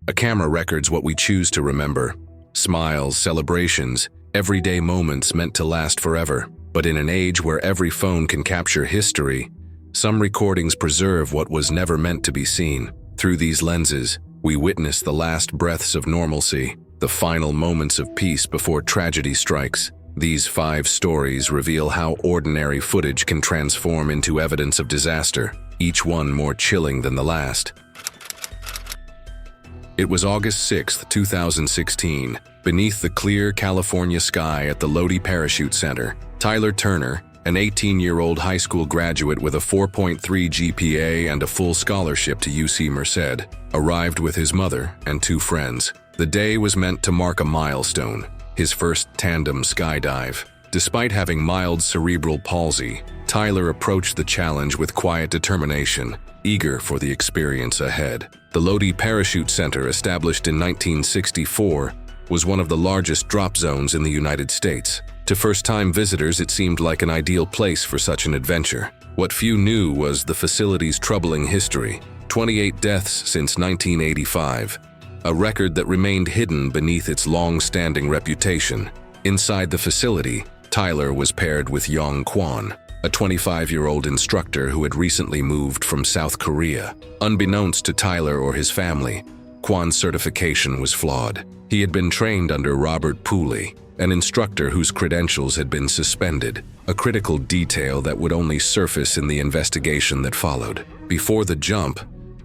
A camera records what we choose to remember. Smiles, celebrations, everyday moments meant to last forever. But in an age where every phone can capture history, some recordings preserve what was never meant to be seen. Through these lenses, we witness the last breaths of normalcy, the final moments of peace before tragedy strikes. These 5 stories reveal how ordinary footage can transform into evidence of disaster, each one more chilling than the last. It was August 6, 2016. Beneath the clear California sky at the Lodi Parachute Center, Tyler Turner, an 18-year-old high school graduate with a 4.3 GPA and a full scholarship to UC Merced, arrived with his mother and 2 friends. The day was meant to mark a milestone, his first tandem skydive. Despite having mild cerebral palsy, Tyler approached the challenge with quiet determination, eager for the experience ahead. The Lodi Parachute Center, established in 1964, was one of the largest drop zones in the United States. To first-time visitors, it seemed like an ideal place for such an adventure. What few knew was the facility's troubling history: 28 deaths since 1985, a record that remained hidden beneath its long-standing reputation. Inside the facility, Tyler was paired with Yong Kwon, a 25-year-old instructor who had recently moved from South Korea. Unbeknownst to Tyler or his family, Kwon's certification was flawed. He had been trained under Robert Pooley, an instructor whose credentials had been suspended, a critical detail that would only surface in the investigation that followed. Before the jump,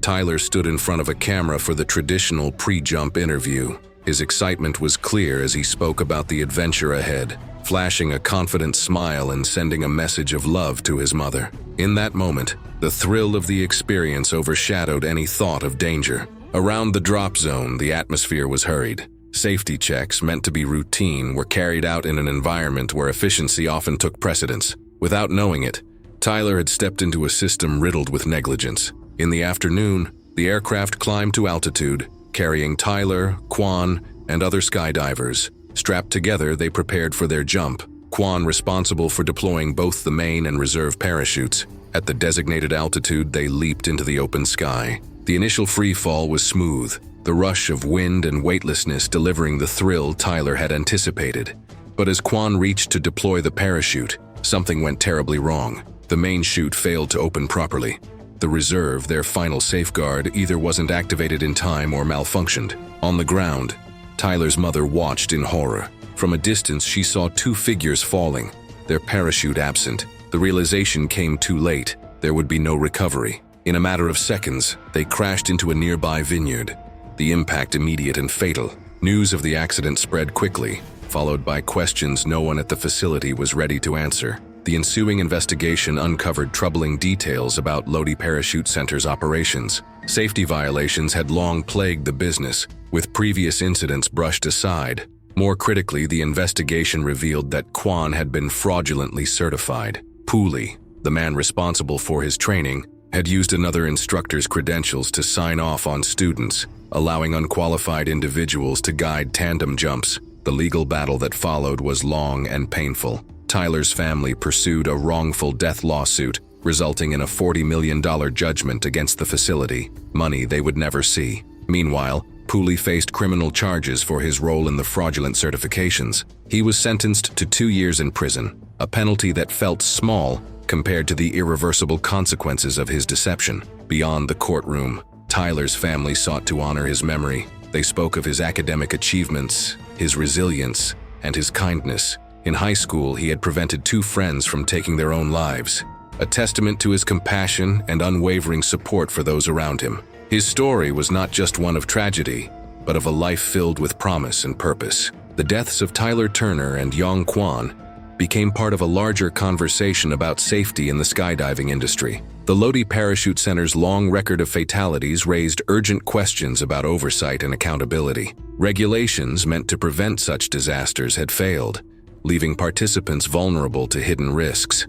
Tyler stood in front of a camera for the traditional pre-jump interview. His excitement was clear as he spoke about the adventure ahead, flashing a confident smile and sending a message of love to his mother. In that moment, the thrill of the experience overshadowed any thought of danger. Around the drop zone, the atmosphere was hurried. Safety checks, meant to be routine, were carried out in an environment where efficiency often took precedence. Without knowing it, Tyler had stepped into a system riddled with negligence. In the afternoon, the aircraft climbed to altitude, carrying Tyler, Kwon, and other skydivers. Strapped together, they prepared for their jump, Kwon responsible for deploying both the main and reserve parachutes. At the designated altitude, they leaped into the open sky. The initial free fall was smooth, the rush of wind and weightlessness delivering the thrill Tyler had anticipated. But as Kwon reached to deploy the parachute, something went terribly wrong. The main chute failed to open properly. The reserve, their final safeguard, either wasn't activated in time or malfunctioned. On the ground, Tyler's mother watched in horror. From a distance, she saw 2 figures falling, their parachute absent. The realization came too late. There would be no recovery. In a matter of seconds, they crashed into a nearby vineyard. The impact immediate and fatal. News of the accident spread quickly, followed by questions no one at the facility was ready to answer. The ensuing investigation uncovered troubling details about Lodi Parachute Center's operations. Safety violations had long plagued the business, with previous incidents brushed aside. More critically, the investigation revealed that Kwon had been fraudulently certified. Pooley, the man responsible for his training, had used another instructor's credentials to sign off on students, allowing unqualified individuals to guide tandem jumps. The legal battle that followed was long and painful. Tyler's family pursued a wrongful death lawsuit, resulting in a $40 million judgment against the facility, money they would never see. Meanwhile, Pooley faced criminal charges for his role in the fraudulent certifications. He was sentenced to 2 years in prison, a penalty that felt small compared to the irreversible consequences of his deception. Beyond the courtroom, Tyler's family sought to honor his memory. They spoke of his academic achievements, his resilience, and his kindness. In high school, he had prevented 2 friends from taking their own lives, a testament to his compassion and unwavering support for those around him. His story was not just one of tragedy, but of a life filled with promise and purpose. The deaths of Tyler Turner and Yong Kwon became part of a larger conversation about safety in the skydiving industry. The Lodi Parachute Center's long record of fatalities raised urgent questions about oversight and accountability. Regulations meant to prevent such disasters had failed, leaving participants vulnerable to hidden risks.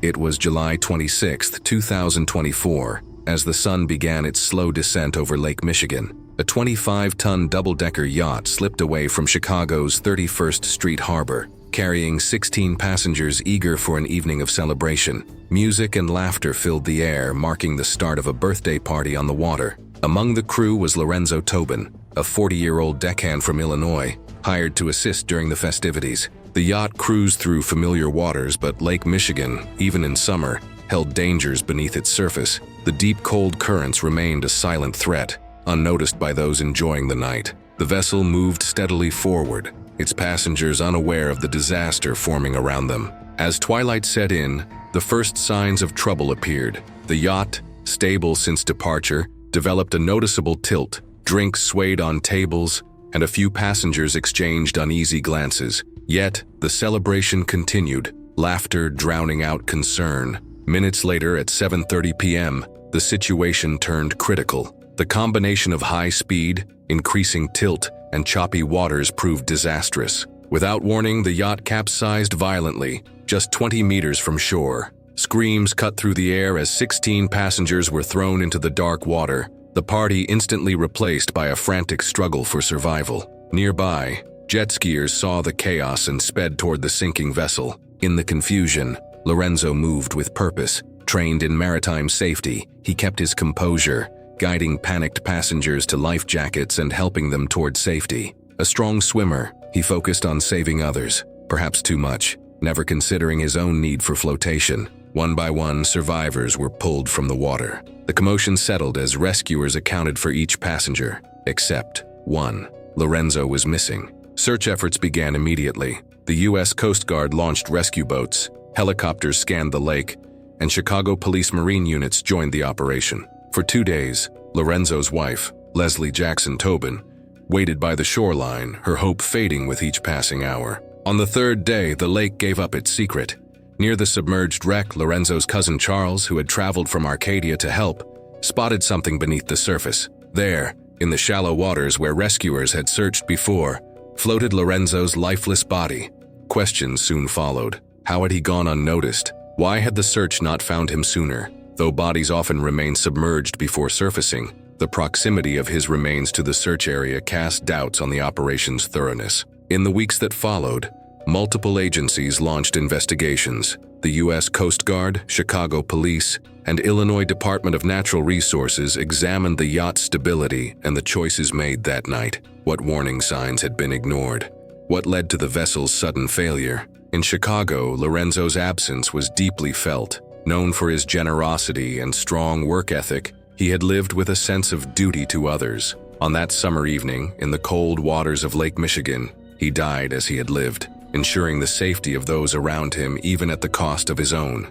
It was July 26, 2024, as the sun began its slow descent over Lake Michigan. A 25-ton double-decker yacht slipped away from Chicago's 31st Street Harbor, carrying 16 passengers eager for an evening of celebration. Music and laughter filled the air, marking the start of a birthday party on the water. Among the crew was Lorenzo Tobin, a 40-year-old deckhand from Illinois, hired to assist during the festivities. The yacht cruised through familiar waters, but Lake Michigan, even in summer, held dangers beneath its surface. The deep, cold currents remained a silent threat, unnoticed by those enjoying the night. The vessel moved steadily forward, its passengers unaware of the disaster forming around them. As twilight set in, the first signs of trouble appeared. The yacht, stable since departure, developed a noticeable tilt. Drinks swayed on tables, and a few passengers exchanged uneasy glances. Yet, the celebration continued, laughter drowning out concern. Minutes later, at 7:30 p.m., the situation turned critical. The combination of high speed, increasing tilt, and choppy waters proved disastrous. Without warning, the yacht capsized violently, just 20 meters from shore. Screams cut through the air as 16 passengers were thrown into the dark water, the party instantly replaced by a frantic struggle for survival. Nearby, jet skiers saw the chaos and sped toward the sinking vessel. In the confusion, Lorenzo moved with purpose. Trained in maritime safety, he kept his composure, guiding panicked passengers to life jackets and helping them toward safety. A strong swimmer, he focused on saving others, perhaps too much, never considering his own need for flotation. One by one, survivors were pulled from the water. The commotion settled as rescuers accounted for each passenger, except one. Lorenzo was missing. Search efforts began immediately. The U.S. Coast Guard launched rescue boats, helicopters scanned the lake, and Chicago Police Marine units joined the operation. For 2 days, Lorenzo's wife, Leslie Jackson Tobin, waited by the shoreline, her hope fading with each passing hour. On the third day, the lake gave up its secret. Near the submerged wreck, Lorenzo's cousin Charles, who had traveled from Arcadia to help, spotted something beneath the surface. There, in the shallow waters where rescuers had searched before, floated Lorenzo's lifeless body. Questions soon followed. How had he gone unnoticed? Why had the search not found him sooner? Though bodies often remain submerged before surfacing, the proximity of his remains to the search area cast doubts on the operation's thoroughness. In the weeks that followed, multiple agencies launched investigations. The U.S. Coast Guard, Chicago Police, and Illinois Department of Natural Resources examined the yacht's stability and the choices made that night. What warning signs had been ignored? What led to the vessel's sudden failure? In Chicago, Lorenzo's absence was deeply felt. Known for his generosity and strong work ethic, he had lived with a sense of duty to others. On that summer evening, in the cold waters of Lake Michigan, he died as he had lived, ensuring the safety of those around him even at the cost of his own.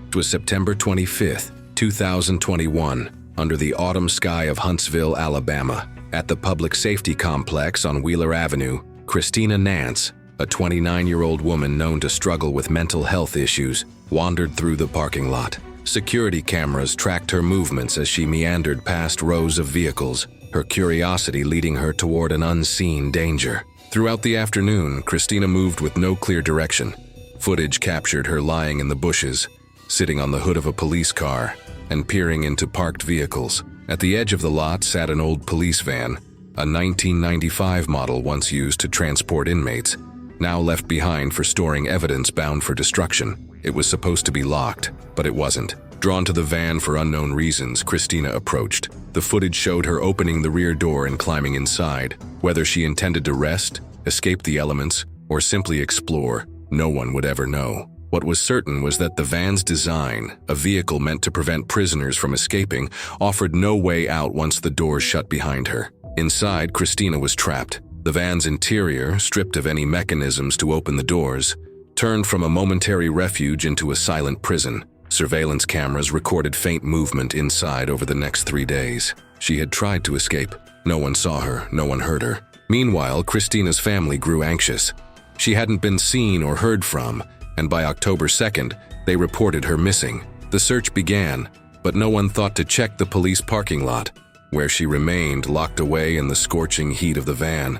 It was September 25, 2021, under the autumn sky of Huntsville, Alabama. At the Public Safety Complex on Wheeler Avenue, Christina Nance, a 29-year-old woman known to struggle with mental health issues, wandered through the parking lot. Security cameras tracked her movements as she meandered past rows of vehicles, her curiosity leading her toward an unseen danger. Throughout the afternoon, Christina moved with no clear direction. Footage captured her lying in the bushes, sitting on the hood of a police car, and peering into parked vehicles. At the edge of the lot sat an old police van, a 1995 model once used to transport inmates, now left behind for storing evidence bound for destruction. It was supposed to be locked, but it wasn't. Drawn to the van for unknown reasons, Christina approached. The footage showed her opening the rear door and climbing inside. Whether she intended to rest, escape the elements, or simply explore, no one would ever know. What was certain was that the van's design, a vehicle meant to prevent prisoners from escaping, offered no way out once the doors shut behind her. Inside, Christina was trapped. The van's interior, stripped of any mechanisms to open the doors, turned from a momentary refuge into a silent prison. Surveillance cameras recorded faint movement inside over the next 3 days. She had tried to escape. No one saw her, no one heard her. Meanwhile, Christina's family grew anxious. She hadn't been seen or heard from, and by October 2nd, they reported her missing. The search began, but no one thought to check the police parking lot, where she remained locked away in the scorching heat of the van.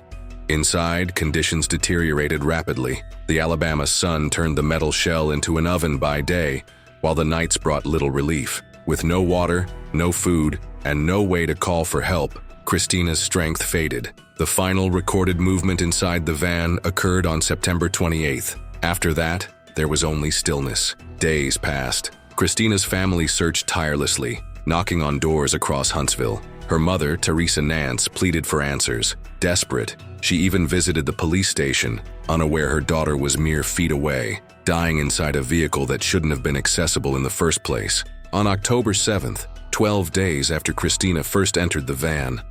Inside, conditions deteriorated rapidly. The Alabama sun turned the metal shell into an oven by day, while the nights brought little relief. With no water, no food, and no way to call for help, Christina's strength faded. The final recorded movement inside the van occurred on September 28th. After that, there was only stillness. Days passed. Christina's family searched tirelessly, knocking on doors across Huntsville. Her mother, Teresa Nance, pleaded for answers. Desperate, she even visited the police station, unaware her daughter was mere feet away, dying inside a vehicle that shouldn't have been accessible in the first place. On October 7th, 12 days after Christina first entered the van,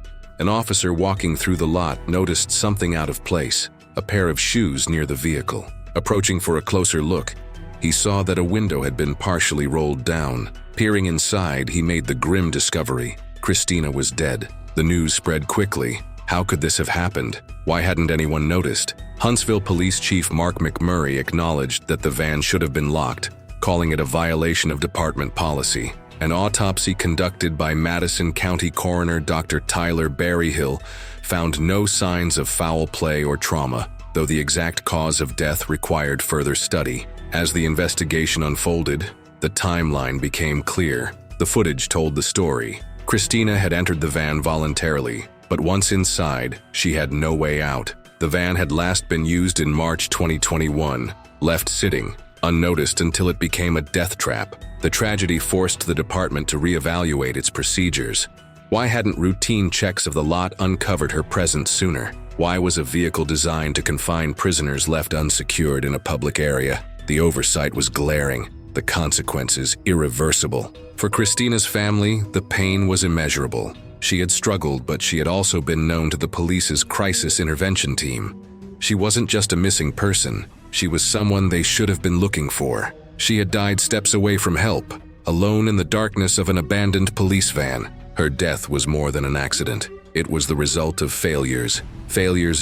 an officer walking through the lot noticed something out of place, a pair of shoes near the vehicle. Approaching for a closer look, he saw that a window had been partially rolled down. Peering inside, he made the grim discovery: Christina was dead. The news spread quickly. How could this have happened? Why hadn't anyone noticed? Huntsville Police Chief Mark McMurray acknowledged that the van should have been locked, calling it a violation of department policy. An autopsy conducted by Madison County Coroner Dr. Tyler Berryhill found no signs of foul play or trauma, though the exact cause of death required further study. As the investigation unfolded, the timeline became clear. The footage told the story. Christina had entered the van voluntarily, but once inside, she had no way out. The van had last been used in March 2021, left sitting, unnoticed until it became a death trap. The tragedy forced the department to reevaluate its procedures. Why hadn't routine checks of the lot uncovered her presence sooner? Why was a vehicle designed to confine prisoners left unsecured in a public area? The oversight was glaring, the consequences irreversible. For Christina's family, the pain was immeasurable. She had struggled, but she had also been known to the police's crisis intervention team. She wasn't just a missing person, she was someone they should have been looking for. She had died steps away from help, alone in the darkness of an abandoned police van. Her death was more than an accident. It was the result of failures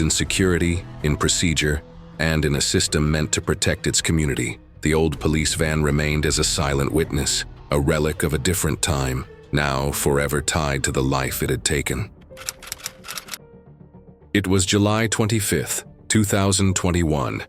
in security, in procedure, and in a system meant to protect its community. The old police van remained as a silent witness, a relic of a different time, now forever tied to the life it had taken. It was July 25th, 2021.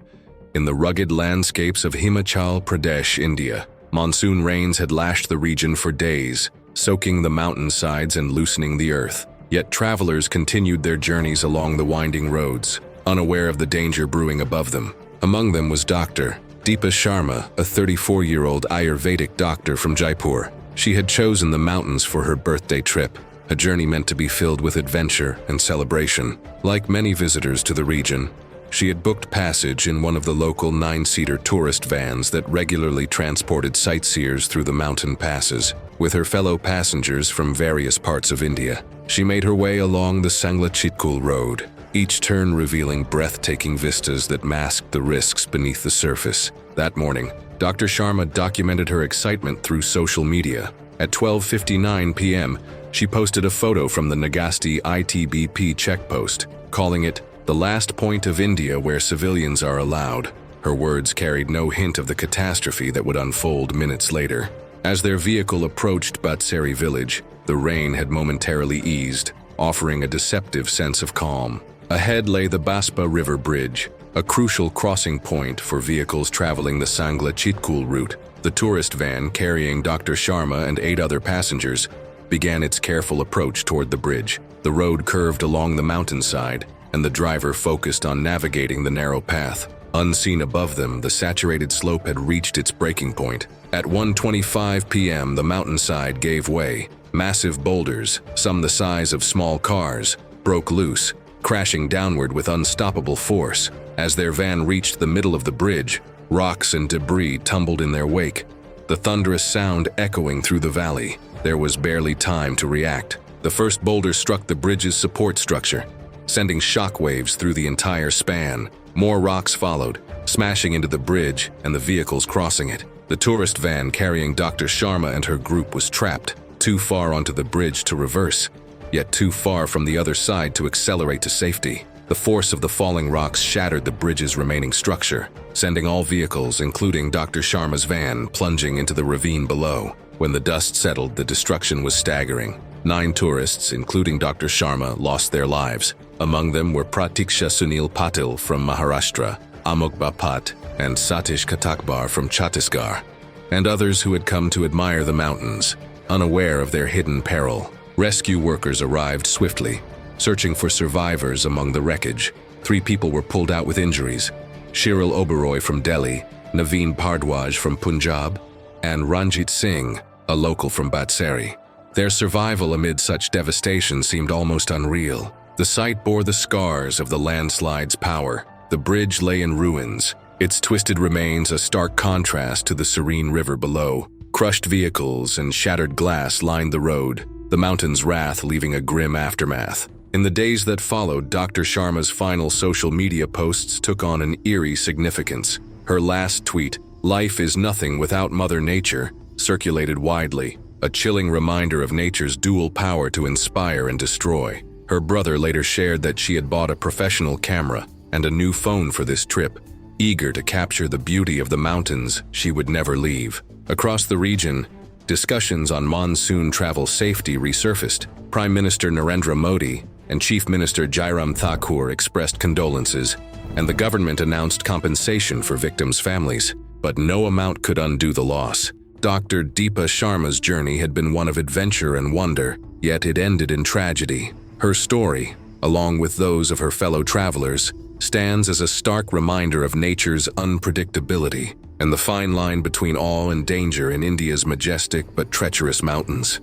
In the rugged landscapes of Himachal Pradesh, India, monsoon rains had lashed the region for days, soaking the mountainsides and loosening the earth. Yet travelers continued their journeys along the winding roads, unaware of the danger brewing above them. Among them was Dr. Deepa Sharma, a 34-year-old Ayurvedic doctor from Jaipur. She had chosen the mountains for her birthday trip, a journey meant to be filled with adventure and celebration. Like many visitors to the region, she had booked passage in one of the local 9-seater tourist vans that regularly transported sightseers through the mountain passes. With her fellow passengers from various parts of India, she made her way along the Sangla-Chitkul road, each turn revealing breathtaking vistas that masked the risks beneath the surface. That morning, Dr. Sharma documented her excitement through social media. At 12:59 p.m., she posted a photo from the Nagasti ITBP checkpost, calling it the last point of India where civilians are allowed. Her words carried no hint of the catastrophe that would unfold minutes later. As their vehicle approached Batsari village, the rain had momentarily eased, offering a deceptive sense of calm. Ahead lay the Baspa River Bridge, a crucial crossing point for vehicles traveling the Sangla-Chitkul route. The tourist van carrying Dr. Sharma and 8 other passengers began its careful approach toward the bridge. The road curved along the mountainside, and the driver focused on navigating the narrow path. Unseen above them, the saturated slope had reached its breaking point. At 1:25 p.m., the mountainside gave way. Massive boulders, some the size of small cars, broke loose, crashing downward with unstoppable force. As their van reached the middle of the bridge, rocks and debris tumbled in their wake, the thunderous sound echoing through the valley. There was barely time to react. The first boulder struck the bridge's support structure, sending shockwaves through the entire span. More rocks followed, smashing into the bridge and the vehicles crossing it. The tourist van carrying Dr. Sharma and her group was trapped, too far onto the bridge to reverse, yet too far from the other side to accelerate to safety. The force of the falling rocks shattered the bridge's remaining structure, sending all vehicles, including Dr. Sharma's van, plunging into the ravine below. When the dust settled, the destruction was staggering. 9 tourists, including Dr. Sharma, lost their lives. Among them were Pratiksha Sunil Patil from Maharashtra, Amok Bapat, and Satish Katakbar from Chhattisgarh, and others who had come to admire the mountains, unaware of their hidden peril. Rescue workers arrived swiftly, searching for survivors among the wreckage. 3 people were pulled out with injuries: Shiril Oberoi from Delhi, Naveen Bhardwaj from Punjab, and Ranjit Singh, a local from Batsari. Their survival amid such devastation seemed almost unreal. The site bore the scars of the landslide's power. The bridge lay in ruins, its twisted remains a stark contrast to the serene river below. Crushed vehicles and shattered glass lined the road, the mountain's wrath leaving a grim aftermath. In the days that followed, Dr. Sharma's final social media posts took on an eerie significance. Her last tweet, "Life is nothing without Mother Nature," circulated widely, a chilling reminder of nature's dual power to inspire and destroy. Her brother later shared that she had bought a professional camera and a new phone for this trip, eager to capture the beauty of the mountains she would never leave. Across the region, discussions on monsoon travel safety resurfaced. Prime Minister Narendra Modi and Chief Minister Jairam Thakur expressed condolences, and the government announced compensation for victims' families. But no amount could undo the loss. Dr. Deepa Sharma's journey had been one of adventure and wonder, yet it ended in tragedy. Her story, along with those of her fellow travelers, stands as a stark reminder of nature's unpredictability and the fine line between awe and danger in India's majestic but treacherous mountains.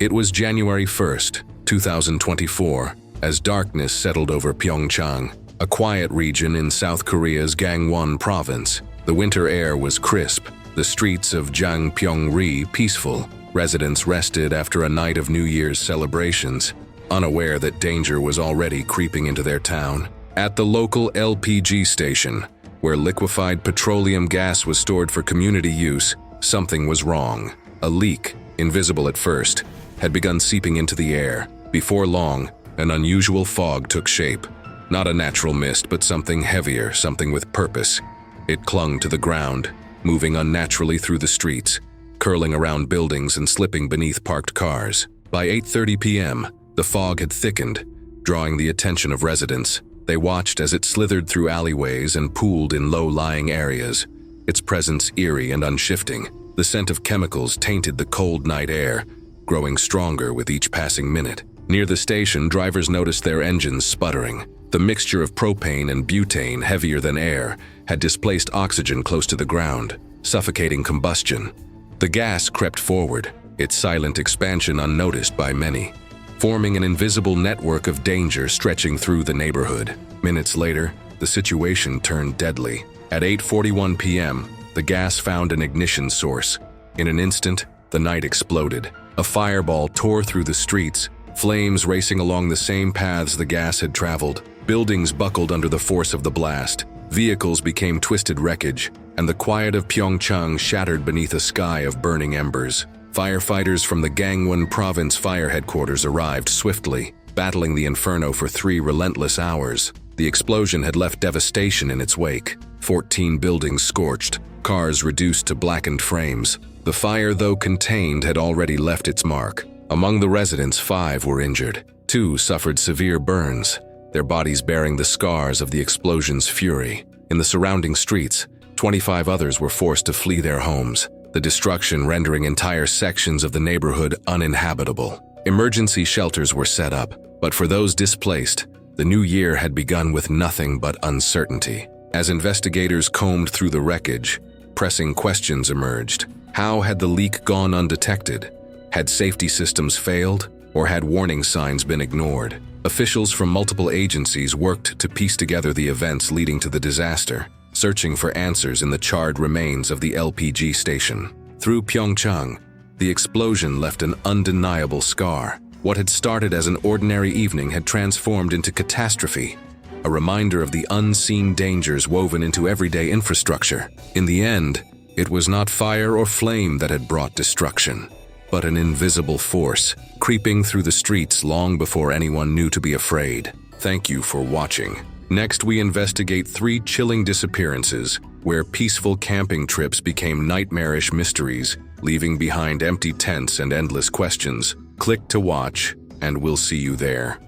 It was January 1st, 2024, as darkness settled over Pyeongchang, a quiet region in South Korea's Gangwon province. The winter air was crisp, the streets of Jangpyeong-ri peaceful. Residents rested after a night of New Year's celebrations, unaware that danger was already creeping into their town. At the local LPG station, where liquefied petroleum gas was stored for community use, something was wrong. A leak, invisible at first, had begun seeping into the air. Before long, an unusual fog took shape. Not a natural mist, but something heavier, something with purpose. It clung to the ground, moving unnaturally through the streets, curling around buildings and slipping beneath parked cars. By 8:30 p.m., the fog had thickened, drawing the attention of residents. They watched as it slithered through alleyways and pooled in low-lying areas, its presence eerie and unshifting. The scent of chemicals tainted the cold night air, growing stronger with each passing minute. Near the station, drivers noticed their engines sputtering. The mixture of propane and butane, heavier than air, had displaced oxygen close to the ground, suffocating combustion. The gas crept forward, its silent expansion unnoticed by many, forming an invisible network of danger stretching through the neighborhood. Minutes later, the situation turned deadly. At 8:41 p.m., the gas found an ignition source. In an instant, the night exploded. A fireball tore through the streets, flames racing along the same paths the gas had traveled. Buildings buckled under the force of the blast. Vehicles became twisted wreckage, and the quiet of Pyeongchang shattered beneath a sky of burning embers. Firefighters from the Gangwon Province Fire Headquarters arrived swiftly, battling the inferno for 3 relentless hours. The explosion had left devastation in its wake. 14 buildings scorched, cars reduced to blackened frames. The fire, though contained, had already left its mark. Among the residents, 5 were injured. 2 suffered severe burns, their bodies bearing the scars of the explosion's fury. In the surrounding streets, 25 others were forced to flee their homes, the destruction rendering entire sections of the neighborhood uninhabitable. Emergency shelters were set up, but for those displaced, the new year had begun with nothing but uncertainty. As investigators combed through the wreckage, pressing questions emerged. How had the leak gone undetected? Had safety systems failed, or had warning signs been ignored? Officials from multiple agencies worked to piece together the events leading to the disaster, searching for answers in the charred remains of the LPG station. Through Pyeongchang, the explosion left an undeniable scar. What had started as an ordinary evening had transformed into catastrophe, a reminder of the unseen dangers woven into everyday infrastructure. In the end, it was not fire or flame that had brought destruction, but an invisible force, creeping through the streets long before anyone knew to be afraid. Thank you for watching. Next, we investigate 3 chilling disappearances, where peaceful camping trips became nightmarish mysteries, leaving behind empty tents and endless questions. Click to watch, and we'll see you there.